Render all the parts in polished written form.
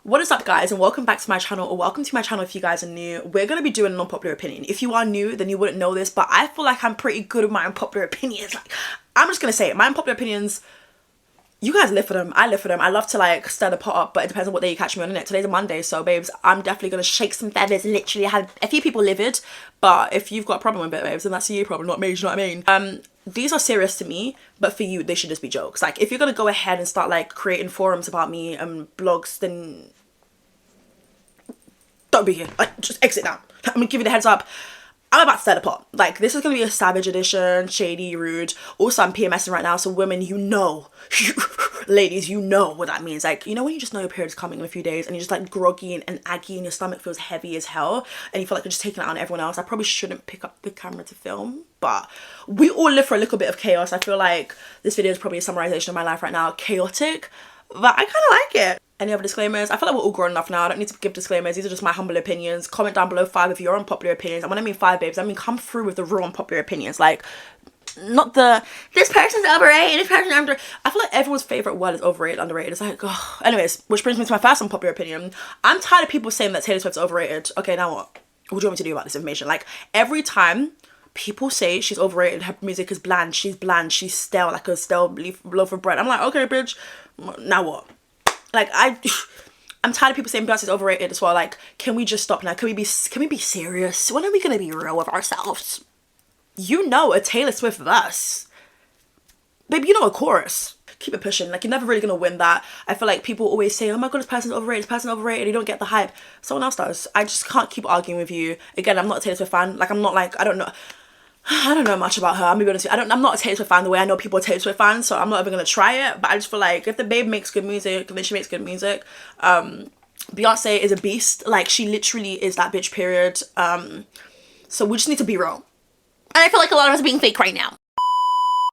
What is up, guys, and welcome back to my channel, or welcome to my channel if you guys are new. We're going to be doing an unpopular opinion. If you are new, then you wouldn't know this, but I feel like I'm pretty good with my unpopular opinions. Like, I'm just going to say it. My unpopular opinions, you guys live for them. I live for them. I love to like stir the pot up, but it depends on what day you catch me on it. Today's a Monday, so babes, I'm definitely going to shake some feathers. Literally, I had a few people livid, but if you've got a problem with it, babes, then that's a you problem, not me, you know what I mean? These are serious to me, but for you, they should just be jokes. Like, if you're going to go ahead and start like creating forums about me and blogs, then don't be here. Like, just exit now. I'm gonna give you the heads up. I'm about to stir the pot. Like, this is gonna be a savage edition, shady, rude. Also, I'm PMSing right now, so women, you know, ladies, you know what that means. Like, you know when you just know your period's coming in a few days and you're just like groggy and aggy and your stomach feels heavy as hell and you feel like you're just taking it out on everyone else. I probably shouldn't pick up the camera to film, but we all live for a little bit of chaos. I feel like this video is probably a summarization of my life right now. Chaotic, but I kind of like it. Any other disclaimers? I feel like we're all grown enough now. I don't need to give disclaimers. These are just my humble opinions. Comment down below 5 of your unpopular opinions. And when I mean 5, babes, I mean come through with the real unpopular opinions. Like, not the, this person's overrated, this person's under. I feel like everyone's favorite word is overrated, underrated. It's like, oh. Anyways, which brings me to my first unpopular opinion. I'm tired of people saying that Taylor Swift's overrated. Okay, now what? What do you want me to do about this information? Like, every time people say she's overrated, her music is bland, she's stale, like a stale loaf of bread. I'm like, okay, bitch, now what? Like, I'm tired of people saying Beyonce's overrated as well. Like, can we just stop now? Can we be serious? When are we gonna be real with ourselves? You know a Taylor Swift verse. Baby, you know a chorus. Keep it pushing. Like, you're never really gonna win that. I feel like people always say, oh my god, this person's overrated, you don't get the hype. Someone else does. I just can't keep arguing with you. Again, I'm not a Taylor Swift fan. Like, I'm not like, I don't know much about her. I'm gonna be honest with you. I'm not a Taylor Swift fan the way I know people are Taylor Swift fans, so I'm not even gonna try it. But I just feel like if the babe makes good music, then she makes good music. Beyonce is a beast. Like, she literally is that bitch, period. So we just need to be real. And I feel like a lot of us are being fake right now.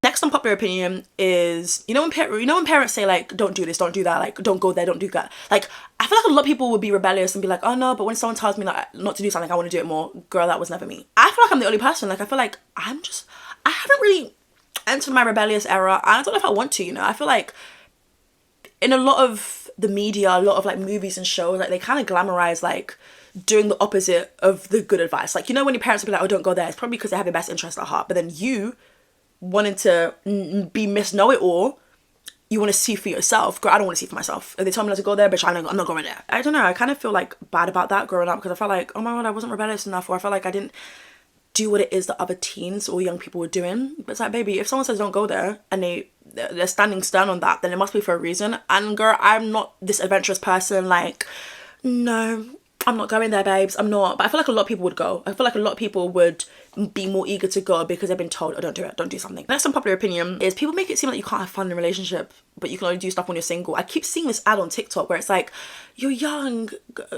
Next unpopular opinion is, you know when parents say like, don't do this, don't do that, like, don't go there, don't do that. Like, I feel like a lot of people would be rebellious and be like, oh no, but when someone tells me like not to do something, I want to do it more. Girl, that was never me. I feel like I'm the only person. Like, I feel like I haven't really entered my rebellious era. I don't know if I want to, you know. I feel like in a lot of the media, a lot of like movies and shows, like they kind of glamorize like doing the opposite of the good advice. Like, you know when your parents will be like, oh, don't go there, it's probably because they have your best interest at heart. But then you wanting to be Miss Know-It-All, you want to see for yourself. Girl, I don't want to see for myself. If they tell me not to go there, bitch, I'm not going there. I don't know, I kind of feel like bad about that growing up because I felt like, oh my god, I wasn't rebellious enough, or I felt like I didn't do what it is that other teens or young people were doing. But it's like, baby, if someone says don't go there and they're standing stern on that, then it must be for a reason. And girl, I'm not this adventurous person, like, no, I'm not going there, babes, I'm not. But I feel like a lot of people would go. I feel like a lot of people would be more eager to go because they've been told, oh, don't do it, don't do something. Next unpopular opinion is people make it seem like you can't have fun in a relationship, but you can only do stuff when you're single. I keep seeing this ad on TikTok where it's like, you're young,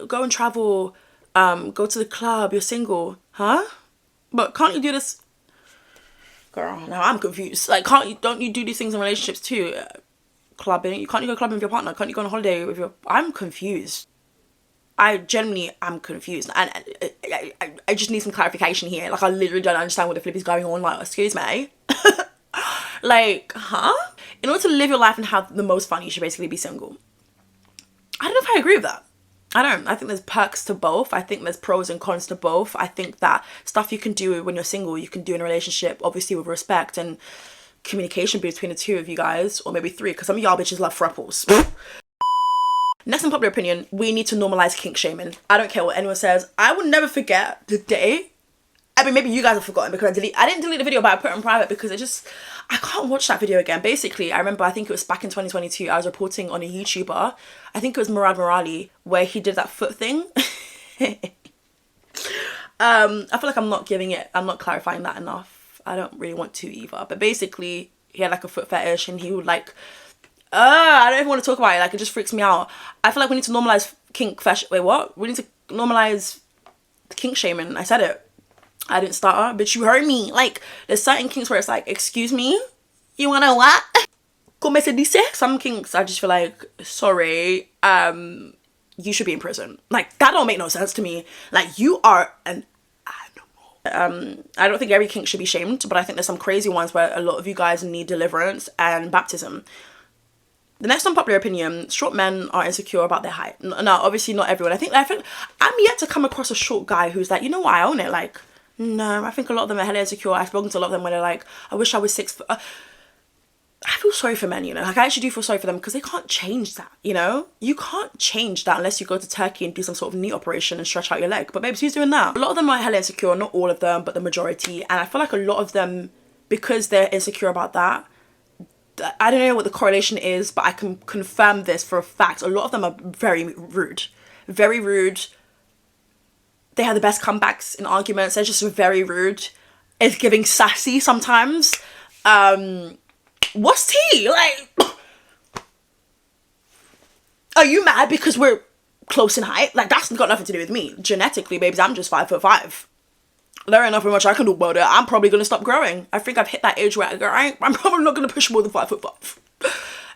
go and travel, go to the club, you're single. Huh? But can't you do this? Girl, now I'm confused. Like, don't you do these things in relationships too? Clubbing, can't you go clubbing with your partner? Can't you go on holiday with your... I'm confused. I genuinely am confused, and I just need some clarification here. Like, I literally don't understand what the flip is going on. Like, excuse me? Like, huh? In order to live your life and have the most fun, you should basically be single. I don't know if I agree with that. I don't. I think there's perks to both. I think there's pros and cons to both. I think that stuff you can do when you're single, you can do in a relationship, obviously with respect and communication between the two of you guys, or maybe 3, because some of y'all bitches love threeples. Next unpopular opinion, we need to normalize kink shaming. I don't care what anyone says. I will never forget the day. I mean, maybe you guys have forgotten because I didn't delete the video, but I put it in private because I can't watch that video again. Basically, I remember, I think it was back in 2022, I was reporting on a YouTuber, I think it was Maroon, where he did that foot thing. I feel like I'm not clarifying that enough. I don't really want to either. But basically, he had like a foot fetish and he would like... I don't even want to talk about it. Like, it just freaks me out. I feel like we need to normalize kink fashion. Wait, what? We need to normalize kink shaming. I said it. I didn't start her, but you heard me. Like, there's certain kinks where it's like, excuse me, you wanna what? Como se dice? Some kinks, I just feel like, sorry, you should be in prison. Like, that don't make no sense to me. Like, you are an animal. I don't think every kink should be shamed, but I think there's some crazy ones where a lot of you guys need deliverance and baptism. The next unpopular opinion, short men are insecure about their height. No, obviously not everyone. I think I'm yet to come across a short guy who's like, you know what, I own it. Like, no, I think a lot of them are hella insecure. I've spoken to a lot of them where they're like, I wish I was 6 foot. I feel sorry for men, you know, like I actually do feel sorry for them because they can't change that, you know? You can't change that unless you go to Turkey and do some sort of knee operation and stretch out your leg. But babes, who's doing that? A lot of them are hella insecure, not all of them, but the majority. And I feel like a lot of them, because they're insecure about that, I don't know what the correlation is, but I can confirm this for a fact. A lot of them are very rude. Very rude. They have the best comebacks in arguments. They're just very rude. It's giving sassy sometimes. What's tea? Like, are you mad because we're close in height? Like, that's got nothing to do with me. Genetically, babes, I'm just 5'5". There ain't nothing much I can do about it. I'm probably going to stop growing. I think I've hit that age where I'm probably not going to push more than 5'5".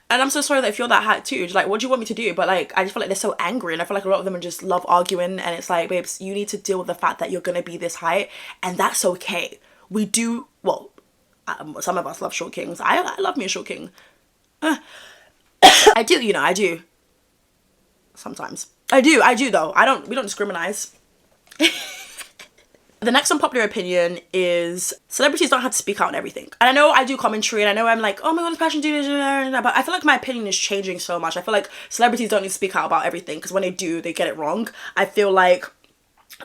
And I'm so sorry that if you're that height too. Like, what do you want me to do? But like, I just feel like they're so angry, and I feel like a lot of them just love arguing, and it's like, babes, you need to deal with the fact that you're going to be this height, and that's okay. We do, well, some of us love short kings. I love me a short king. I do, you know, I do. Sometimes. I do though. We don't discriminate. The next unpopular opinion is celebrities don't have to speak out on everything. And I know I do commentary, and I know I'm like, oh my god, this passion do this, but I feel like my opinion is changing so much. I feel like celebrities don't need to speak out about everything, because when they do, they get it wrong. I feel like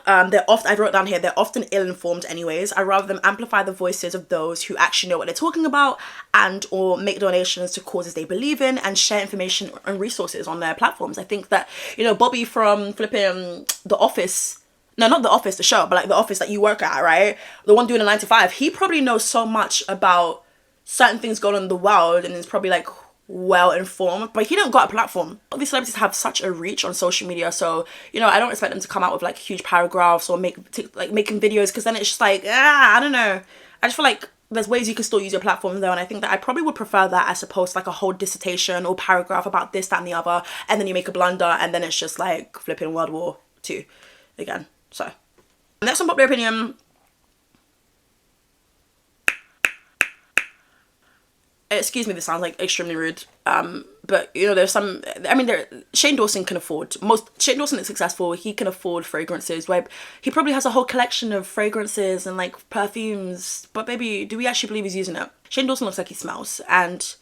they're often, I wrote down here, they're often ill-informed anyways. I'd rather them amplify the voices of those who actually know what they're talking about, and or make donations to causes they believe in, and share information and resources on their platforms. I think that, you know, Bobby from flipping The Office, no, not The Office, the show, but like The Office that you work at, right? The one doing a 9 to 5, he probably knows so much about certain things going on in the world, and is probably like well informed, but he don't got a platform. All these celebrities have such a reach on social media, so you know, I don't expect them to come out with like huge paragraphs or making videos, because then it's just like, I don't know. I just feel like there's ways you can still use your platform though, and I think that I probably would prefer that as opposed to like a whole dissertation or paragraph about this, that, and the other, and then you make a blunder, and then it's just like flipping World War II again. So, next unpopular opinion. Excuse me, this sounds like extremely rude. But you know, there's some. I mean, Shane Dawson can afford Shane Dawson is successful. He can afford fragrances. Where he probably has a whole collection of fragrances and like perfumes. But baby, do we actually believe he's using it? Shane Dawson looks like he smells, and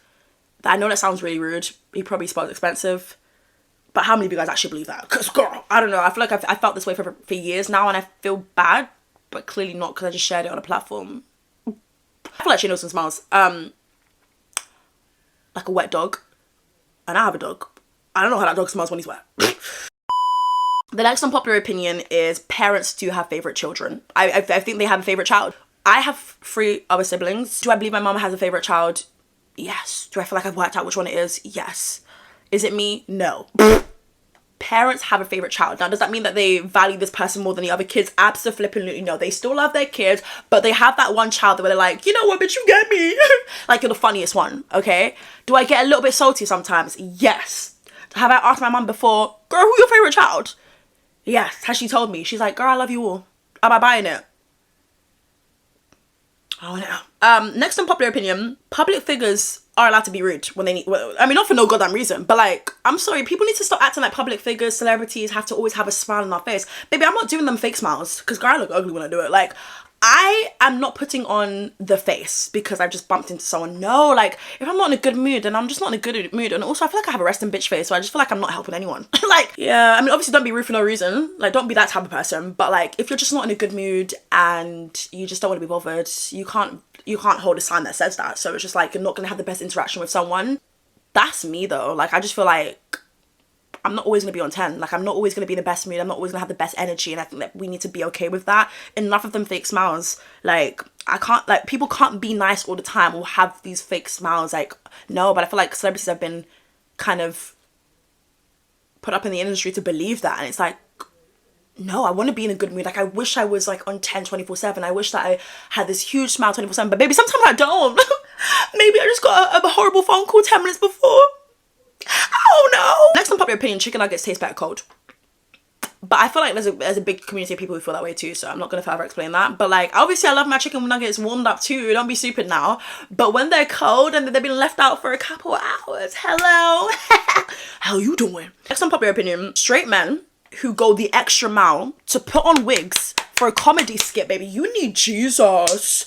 I know that sounds really rude. He probably smells expensive. But how many of you guys actually believe that? Because girl, I don't know. I feel like I felt this way for years now, and I feel bad, but clearly not, because I just shared it on a platform. I feel like Shane Dawson smells like a wet dog, and I have a dog. I don't know how that dog smells when he's wet. The next unpopular opinion is parents do have favorite children. I think they have a favorite child. I have 3 other siblings. Do I believe my mom has a favorite child? Yes. Do I feel like I've worked out which one it is? Yes. Is it me? No. Parents have a favorite child. Now, does that mean that they value this person more than the other kids? Absolutely no. They still love their kids, but they have that one child where they're like, you know what, bitch, you get me. Like, you're the funniest one, okay? Do I get a little bit salty sometimes? Yes. Have I asked my mum before, girl, who's your favorite child? Yes. Has she told me? She's like, girl, I love you all. Am I buying it? Oh, no. Next unpopular opinion, public figures are allowed to be rude when they need, well, I mean, not for no goddamn reason, but like, I'm sorry, people need to stop acting like public figures, celebrities have to always have a smile on their face. Baby, I'm not doing them fake smiles, because girl, I look ugly when I do it. Like, I am not putting on the face because I've just bumped into someone. No, like, if I'm not in a good mood, then I'm just not in a good mood. And also, I feel like I have a resting bitch face, so I just feel like I'm not helping anyone. Like, yeah, I mean, obviously, don't be rude for no reason. Like, don't be that type of person. But like, if you're just not in a good mood and you just don't want to be bothered, you can't hold a sign that says that. So it's just like, you're not gonna have the best interaction with someone. That's me though. Like, I just feel like I'm not always going to be on 10. Like, I'm not always going to be in the best mood. I'm not always going to have the best energy. And I think that we need to be okay with that. Enough of them fake smiles. Like, people can't be nice all the time or have these fake smiles. Like, no, but I feel like celebrities have been kind of put up in the industry to believe that. And it's like, no, I want to be in a good mood. Like, I wish I was like on 10 24/7. I wish that I had this huge smile 24/7. But baby, sometimes I don't. Maybe I just got a horrible phone call 10 minutes before. Oh no. Next unpopular opinion, chicken nuggets taste better cold. But I feel like there's a big community of people who feel that way too, so I'm not going to further explain that. But like, obviously I love my chicken nuggets warmed up too, don't be stupid now. But when they're cold and they've been left out for a couple hours, hello, how you doing? Next unpopular opinion, straight men who go the extra mile to put on wigs for a comedy skit, baby, you need Jesus.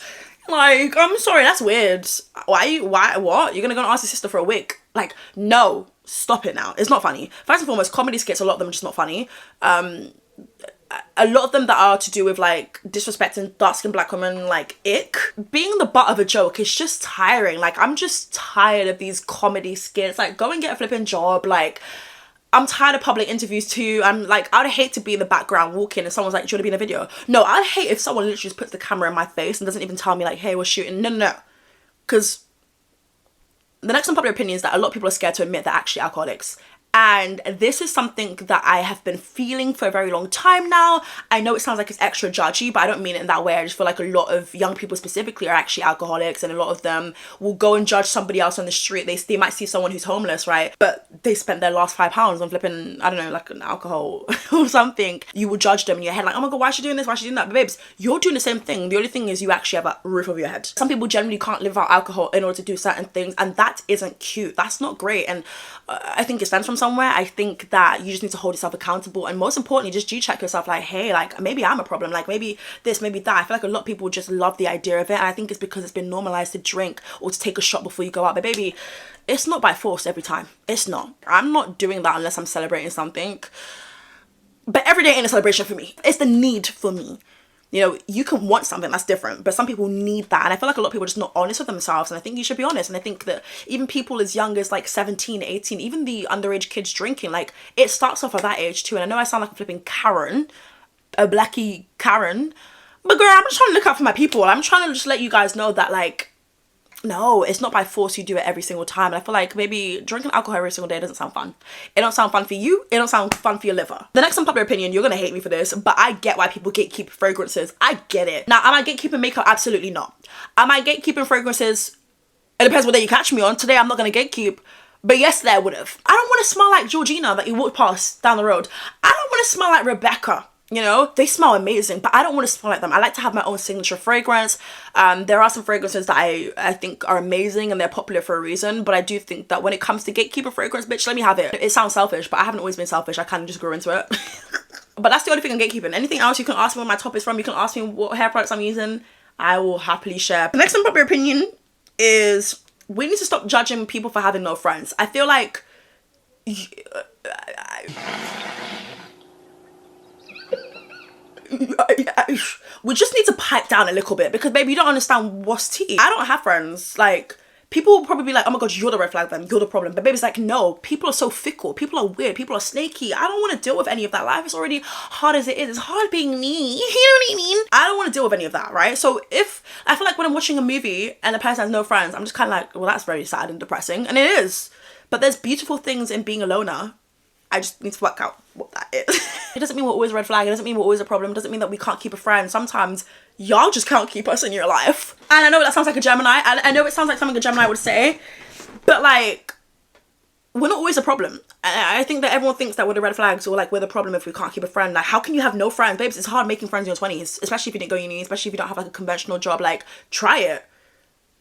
Like, I'm sorry, that's weird. What? You're gonna go and ask your sister for a wig? Like, no, stop it now. It's not funny. First and foremost, comedy skits, a lot of them are just not funny. A lot of them that are to do with like disrespecting dark-skinned black women, like ick. Being the butt of a joke is just tiring. Like, I'm just tired of these comedy skits. Like, go and get a flipping job. Like, I'm tired of public interviews too. I'm like, I'd hate to be in the background walking and someone's like, do you want to be in a video? No, I'd hate if someone literally just puts the camera in my face and doesn't even tell me like, hey, we're shooting. No. Because the next unpopular opinion is that a lot of people are scared to admit they're actually alcoholics. And this is something that I have been feeling for a very long time now. I know it sounds like it's extra judgy, but I don't mean it in that way. I just feel like a lot of young people specifically are actually alcoholics, and a lot of them will go and judge somebody else on the street. They might see someone who's homeless, right? But they spent their last £5 on flipping, I don't know, like an alcohol or something. You will judge them in your head like, oh my God, why is she doing this? Why is she doing that? But babes, you're doing the same thing. The only thing is you actually have a roof over your head. Some people generally can't live without alcohol in order to do certain things, and that isn't cute. That's not great. And I think it stems from somewhere. I think that you just need to hold yourself accountable, and most importantly, just G-check yourself, like, hey, like, maybe I'm a problem, like, maybe this, maybe that. I feel like a lot of people just love the idea of it, and I think it's because it's been normalized to drink or to take a shot before you go out. But baby, it's not by force every time. It's not. I'm not doing that unless I'm celebrating something. But every day ain't a celebration for me. It's the need for me. You know, you can want something, that's different, but some people need that. And I feel like a lot of people are just not honest with themselves, and I think you should be honest. And I think that even people as young as like 17, 18, even the underage kids drinking, like, it starts off at that age too. And I know I sound like a flipping Karen, a blackie Karen, but girl, I'm just trying to look out for my people. I'm trying to just let you guys know that, like, no, it's not by force you do it every single time. And I feel like maybe drinking alcohol every single day doesn't sound fun. It don't sound fun for you. It don't sound fun for your liver. The next unpopular opinion, you're gonna hate me for this, but I get why people gatekeep fragrances. I get it. Now, am I gatekeeping makeup? Absolutely not. Am I gatekeeping fragrances? It depends what day you catch me on. Today, I'm not gonna gatekeep, but yesterday I would have. I don't want to smell like Georgina that you walk past down the road. I don't want to smell like Rebecca. You know, they smell amazing, but I don't want to smell like them. I like to have my own signature fragrance. There are some fragrances that I think are amazing and they're popular for a reason, but I do think that when it comes to gatekeeper fragrance, bitch, let me have it. It sounds selfish, but I haven't always been selfish. I kind of just grew into it. But that's the only thing I'm gatekeeping. Anything else, you can ask me where my top is from. You can ask me what hair products I'm using. I will happily share. The next unpopular opinion is we need to stop judging people for having no friends. I feel like we just need to pipe down a little bit, because baby, you don't understand what's tea. I don't have friends. Like, people will probably be like, oh my God, you're the red flag then, you're the problem. But baby's like, no, people are so fickle, people are weird, people are snaky. I don't want to deal with any of that. Life is already hard as it is. It's hard being me. You know what I mean? I don't want to deal with any of that, right? So if I feel like when I'm watching a movie and the person has no friends, I'm just kind of like, well, that's very sad and depressing. And it is. But there's beautiful things in being a loner. I just need to work out what that is. It doesn't mean we're always a red flag. It doesn't mean we're always a problem. It doesn't mean that we can't keep a friend. Sometimes y'all just can't keep us in your life. And I know that sounds like a Gemini. I know it sounds like something a Gemini would say. But like, we're not always a problem. And I think that everyone thinks that we're the red flags, or like we're the problem if we can't keep a friend. Like, how can you have no friends? Babes, it's hard making friends in your 20s. Especially if you didn't go uni. Especially if you don't have like a conventional job. Like, try it.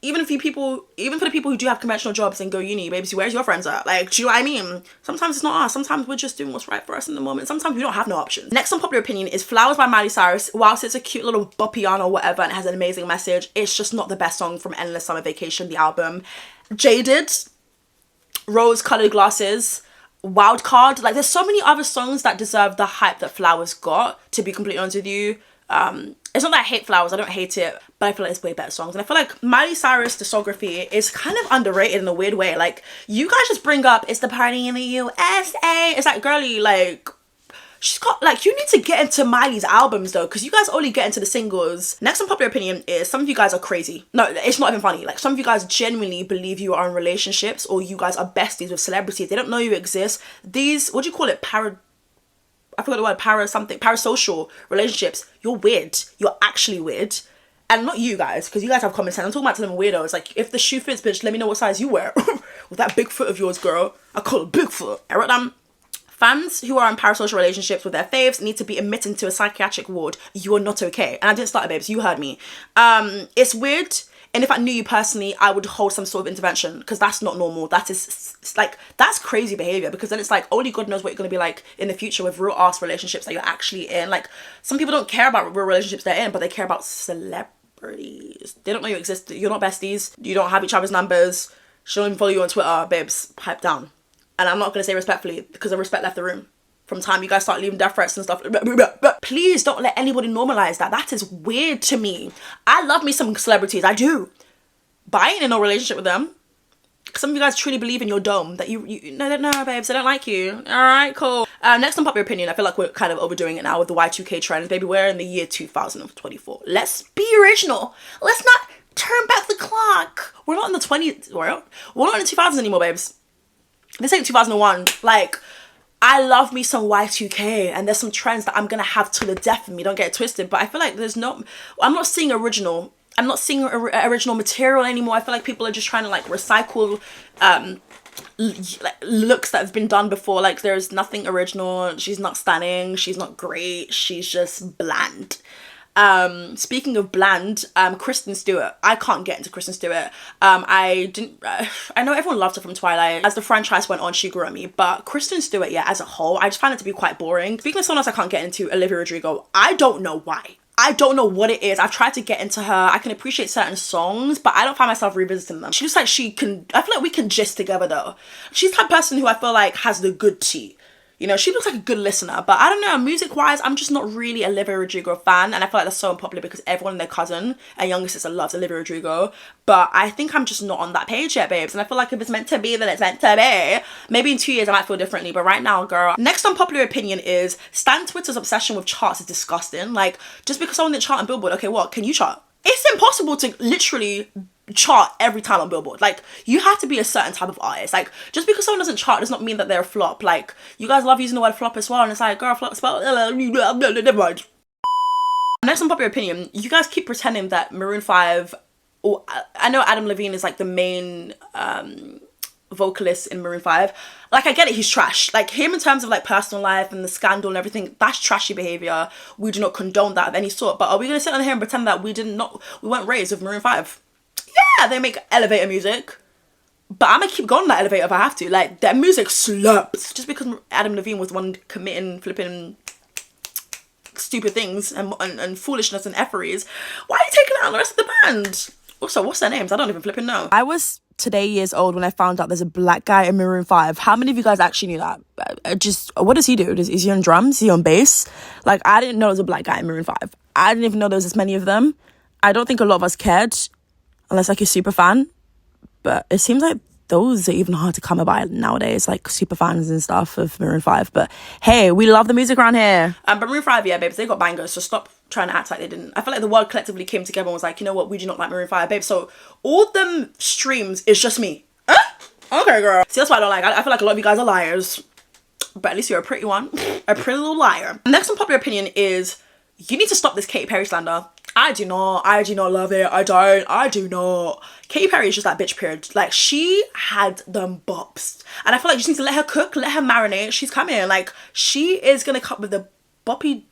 Even for the people who do have conventional jobs and go uni, babies, where's your friends at? Like, do you know what I mean? Sometimes it's not us. Sometimes we're just doing what's right for us in the moment. Sometimes we don't have no options. Next unpopular opinion is Flowers by Miley Cyrus. Whilst it's a cute little boppy or whatever and it has an amazing message, it's just not the best song from Endless Summer Vacation, the album. Jaded, Rose Colored Glasses, Wild Card. Like, there's so many other songs that deserve the hype that Flowers got, to be completely honest with you. It's not that I hate Flowers, I don't hate it, but I feel like there's way better songs. And I feel like Miley Cyrus' discography is kind of underrated in a weird way. Like, you guys just bring up, it's the party in the USA. It's like, girly, like, she's got, like, you need to get into Miley's albums though, because you guys only get into the singles. Next unpopular opinion is some of you guys are crazy. No, it's not even funny. Like, some of you guys genuinely believe you are in relationships, or you guys are besties with celebrities. They don't know you exist. These, what do you call it? I forgot the word, parasocial relationships. You're weird. You're actually weird. And not you guys, because you guys have common sense. I'm talking about to them weirdos. Like, if the shoe fits, bitch, let me know what size you wear. With that big foot of yours, girl. I call it Bigfoot. I wrote down Fans who are in parasocial relationships with their faves need to be admitted to a psychiatric ward. You are not okay. And I didn't start it, babes. You heard me. It's weird. And if I knew you personally, I would hold some sort of intervention, because that's not normal. That is like, that's crazy behavior, because then it's like, only God knows what you're going to be like in the future with real ass relationships that you're actually in. Like, some people don't care about real relationships they're in, but they care about celebrities. They don't know you exist. You're not besties. You don't have each other's numbers. She don't even follow you on Twitter. Babes, pipe down. And I'm not going to say respectfully, because the respect left the room from time you guys start leaving death threats and stuff. Please don't let anybody normalize that. That is weird to me. I love me some celebrities, I do, but I ain't in no relationship with them. Some of you guys truly believe in your dome that you no, babes, I don't like you. All right, cool. Next, unpopular opinion. I feel like we're kind of overdoing it now with the Y2K trends. Baby, we're in the year 2024. Let's be original. Let's not turn back the clock. We're not in the 20s. We're not in the 2000s anymore, babes. This ain't 2001. Like, I love me some Y2K, and there's some trends that I'm gonna have to the death of me. Don't get it twisted. But I feel like I'm not seeing original. I'm not seeing original material anymore. I feel like people are just trying to like recycle looks that have been done before. Like, there's nothing original. She's not stunning. She's not great. She's just bland. Speaking of bland, Kristen Stewart. I can't get into Kristen Stewart. I know everyone loved her from Twilight. As the franchise went on, she grew on me. But Kristen Stewart, yeah, as a whole, I just find it to be quite boring. Speaking of someone else I can't get into, Olivia Rodrigo. I don't know why. I don't know what it is. I've tried to get into her. I can appreciate certain songs, but I don't find myself revisiting them. She looks like I feel like we can gist together though. She's the type of person who I feel like has the good tea. You know, she looks like a good listener, but I don't know, music-wise, I'm just not really a Olivia Rodrigo fan, and I feel like that's so unpopular because everyone and their cousin and younger sister loves Olivia Rodrigo, but I think I'm just not on that page yet, babes, and I feel like if it's meant to be, then it's meant to be. Maybe in 2 years I might feel differently, but right now, girl. Next unpopular opinion is, Stan Twitter's obsession with charts is disgusting. Like, just because someone didn't chart on Billboard, okay, what, can you chart? It's impossible to literally chart every time on Billboard. Like, you have to be a certain type of artist. Like, just because someone doesn't chart does not mean that they're a flop. Like, you guys love using the word flop as well, and it's like, girl, flop spell, never mind. Next unpopular opinion, you guys keep pretending that Maroon 5, or I know Adam Levine is like the main vocalist in Maroon 5. Like, I get it, he's trash. Like, him in terms of like personal life and the scandal and everything, that's trashy behavior. We do not condone that of any sort. But are we gonna sit on here and pretend that we weren't raised with Maroon 5? Yeah, they make elevator music, but I'm gonna keep going on that elevator if I have to. Like, their music slaps. Just because Adam Levine was the one committing flipping stupid things and foolishness and efferys, why are you taking out the rest of the band? Also, what's their names? I don't even flipping know. I was today years old when I found out there's a black guy in Maroon 5. How many of you guys actually knew that? What does he do? Is he on drums? Is he on bass? Like, I didn't know there was a black guy in Maroon 5. I didn't even know there was this many of them. I don't think a lot of us cared, unless like you're super fan. But it seems like those are even hard to come by nowadays, like super fans and stuff of Maroon 5. But hey, we love the music around here. But Maroon 5, yeah, babes, they got bangers, so stop trying to act like they didn't. I feel like the world collectively came together and was like, you know what, we do not like Maroon 5, babe. So all them streams is just me. Okay, girl. See, that's what I don't like. I feel like a lot of you guys are liars, but at least you're a pretty one. A pretty little liar. Next unpopular opinion is, you need to stop this Katy Perry slander. I do not love it. I do not. Katy Perry is just that bitch, period. Like, she had them bops. And I feel like you just need to let her cook, let her marinate. She's coming. Like, she is gonna come with the boppy.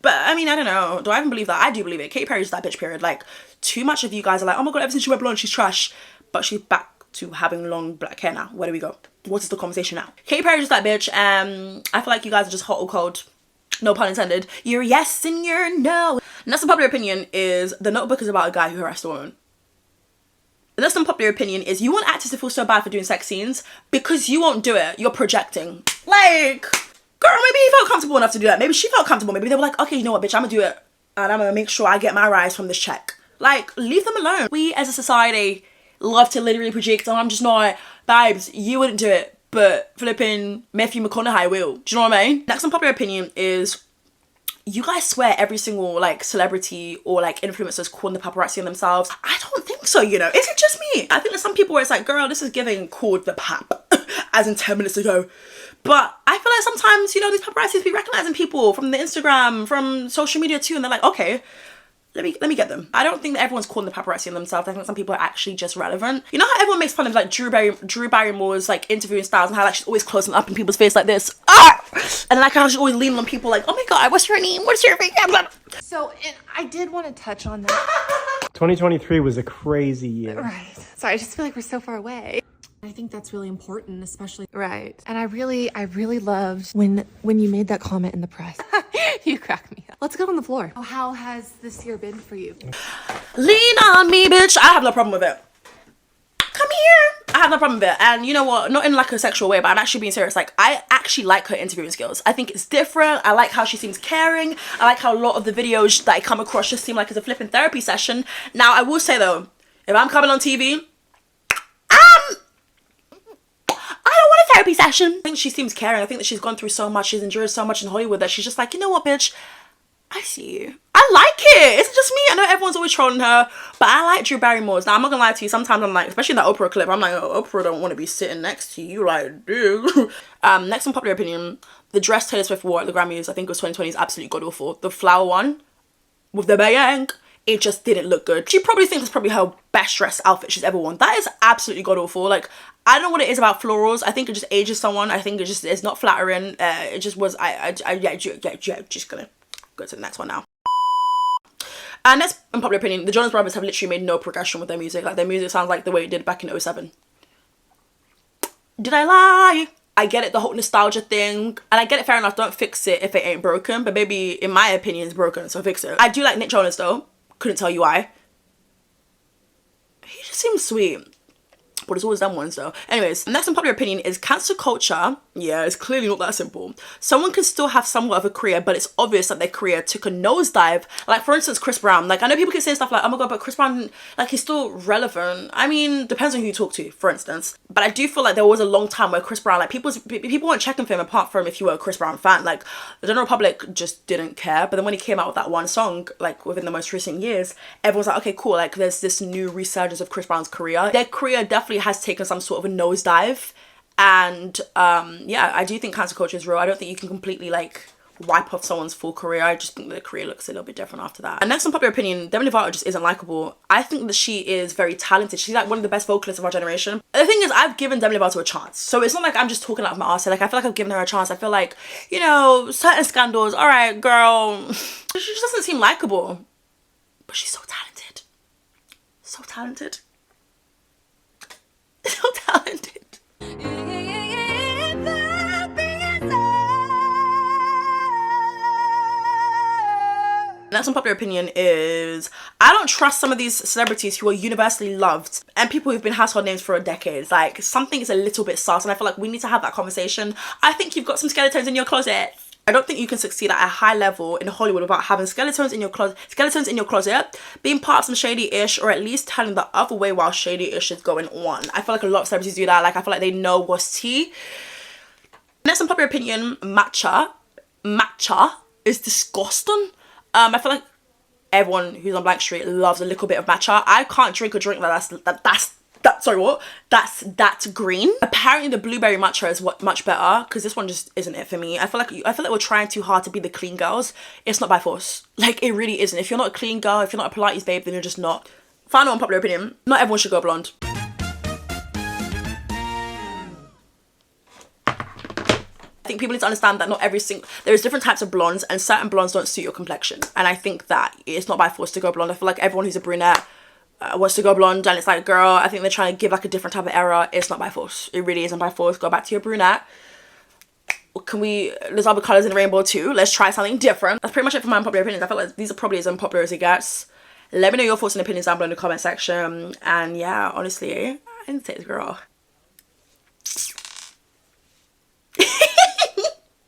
But, I mean, I don't know. Do I even believe that? I do believe it. Katy Perry is that bitch, period. Like, too much of you guys are like, oh my god, ever since she went blonde, she's trash. But she's back to having long black hair now. Where do we go? What is the conversation now? Katy Perry is just that bitch. I feel like you guys are just hot or cold. No pun intended. You're yes and you're no. Next unpopular opinion is, The Notebook is about a guy who harassed a woman. The next unpopular opinion is, you want actors to feel so bad for doing sex scenes because you won't do it. You're projecting. Like, girl, maybe he felt comfortable enough to do that. Maybe she felt comfortable. Maybe they were like, okay, you know what, bitch, I'm gonna do it. And I'm gonna make sure I get my rise from this check. Like, leave them alone. We as a society love to literally project, and I'm just not, babes, you wouldn't do it. But flipping Matthew McConaughey will. Do you know what I mean? Next unpopular opinion is, you guys swear every single like celebrity or like influencers calling the paparazzi on themselves. I don't think so, you know. Is it just me? I think there's some people where it's like, girl, this is giving called the pap as in 10 minutes ago. But I feel like sometimes, you know, these paparazzis be recognizing people from the Instagram, from social media too, and they're like, okay, let me get them. I don't think that everyone's calling the paparazzi on themselves. I think some people are actually just relevant. You know how everyone makes fun of like Drew Barrymore's like interviewing styles and how like she's always closing up in people's face like this. Ah! And like how she's always leaning on people like, oh my god, what's your name? What's your name? So, and I did want to touch on that. 2023 was a crazy year. Right. Sorry, I just feel like we're so far away. I think that's really important, especially right. And I really loved when you made that comment in the press. You crack me up. Let's go on the floor. How has this year been for you? Lean on me, bitch. I have no problem with it. Come here. I have no problem with it. And you know what? Not in like a sexual way, but I'm actually being serious. Like, I actually like her interviewing skills. I think it's different. I like how she seems caring. I like how a lot of the videos that I come across just seem like it's a flipping therapy session. Now, I will say though, if I'm coming on TV, I don't want a therapy session. I think she seems caring. I think that she's gone through so much. She's endured so much in Hollywood that she's just like, you know what, bitch? I see you. I like it. It's just me. I know everyone's always trolling her, but I like Drew Barrymore's. Now, I'm not gonna lie to you. Sometimes I'm like, especially in that Oprah clip, I'm like, oh, Oprah don't want to be sitting next to you like, dude. Next unpopular opinion, the dress Taylor Swift wore at the Grammys, I think it was 2020, is absolutely god awful. The flower one with the bang, it just didn't look good. She probably thinks it's probably her best dress outfit she's ever worn. That is absolutely god awful. Like, I don't know what it is about florals. I think it just ages someone. I think it's not flattering. It just was. Just gonna go to the next one now. And that's unpopular opinion. The Jonas Brothers have literally made no progression with their music. Like, their music sounds like the way it did back in 2007. Did I lie? I get it, the whole nostalgia thing, and I get it, fair enough, don't fix it if it ain't broken, but maybe in my opinion it's broken, so fix it. I do like Nick Jonas though, couldn't tell you why. He just seems sweet. But it's always them ones though. Anyways, next unpopular opinion is cancel culture. Yeah, it's clearly not that simple. Someone can still have somewhat of a career, but it's obvious that their career took a nosedive. Like, for instance, Chris Brown. Like, I know people can say stuff like, oh my god, but Chris Brown, like, he's still relevant. I mean, depends on who you talk to, for instance. But I do feel like there was a long time where Chris Brown, like, people weren't checking for him apart from if you were a Chris Brown fan. Like, the general public just didn't care. But then when he came out with that one song, like, within the most recent years, everyone's like, okay, cool. Like, there's this new resurgence of Chris Brown's career. Their career definitely has taken some sort of a nosedive, and yeah, I do think cancel culture is real. I don't think you can completely like wipe off someone's full career. I just think their career looks a little bit different after that. And next unpopular opinion, Demi Lovato just isn't likable. I think that she is very talented. She's like one of the best vocalists of our generation. The thing is, I've given Demi Lovato a chance, so it's not like I'm just talking out of my arse. Like, I feel like I've given her a chance. I feel like, you know, certain scandals, all right, girl, she just doesn't seem likable, but she's so talented. So talented. So talented. Next unpopular opinion is, I don't trust some of these celebrities who are universally loved and people who've been household names for a decade. Like, something is a little bit sus, and I feel like we need to have that conversation. I think you've got some skeletons in your closet. I don't think you can succeed at a high level in Hollywood without having skeletons in your closet, being part of some shady-ish, or at least telling the other way while shady-ish is going on. I feel like a lot of celebrities do that. Like, I feel like they know what's tea. Next unpopular opinion, matcha is disgusting. I feel like everyone who's on Blank Street loves a little bit of matcha. I can't drink a drink that's green. Apparently the blueberry matcha is much better, because this one just isn't it for me. I feel like we're trying too hard to be the clean girls. It's not by force. Like, it really isn't. If you're not a clean girl, if you're not a Pilates babe, then you're just not. Final unpopular opinion, not everyone should go blonde. I think people need to understand that not every single, there's different types of blondes, and certain blondes don't suit your complexion, and I think that it's not by force to go blonde. I feel like everyone who's a brunette wants to go blonde, and it's like, girl, I think they're trying to give like a different type of era. It's not by force. It really isn't by force. Go back to your brunette. There's other colours in the rainbow too. Let's try something different. That's pretty much it for my unpopular opinions. I feel like these are probably as unpopular as it gets. Let me know your thoughts and opinions down below in the comment section. And yeah, honestly, I didn't say this, girl.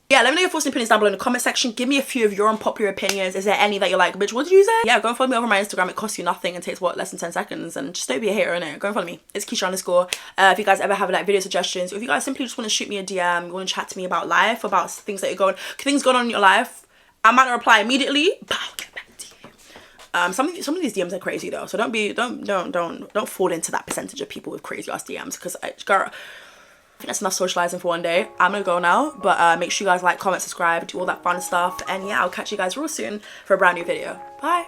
Yeah, let me know your thoughts and opinions down below in the comment section. Give me a few of your unpopular opinions. Is there any that you're like, bitch, what did you say? Yeah, go and follow me over my Instagram. It costs you nothing and takes, what, less than 10 seconds. And just don't be a hater, innit? Go and follow me. It's Keisha _. If you guys ever have like video suggestions, or if you guys simply just want to shoot me a DM, you want to chat to me about life, about things that things going on in your life, I might not reply immediately, but I'll get back to you. Some of these DMs are crazy though, so don't fall into that percentage of people with crazy ass DMs, because girl, I think that's enough socializing for one day. I'm gonna go now, but make sure you guys like, comment, subscribe, do all that fun stuff, and yeah, I'll catch you guys real soon for a brand new video. Bye.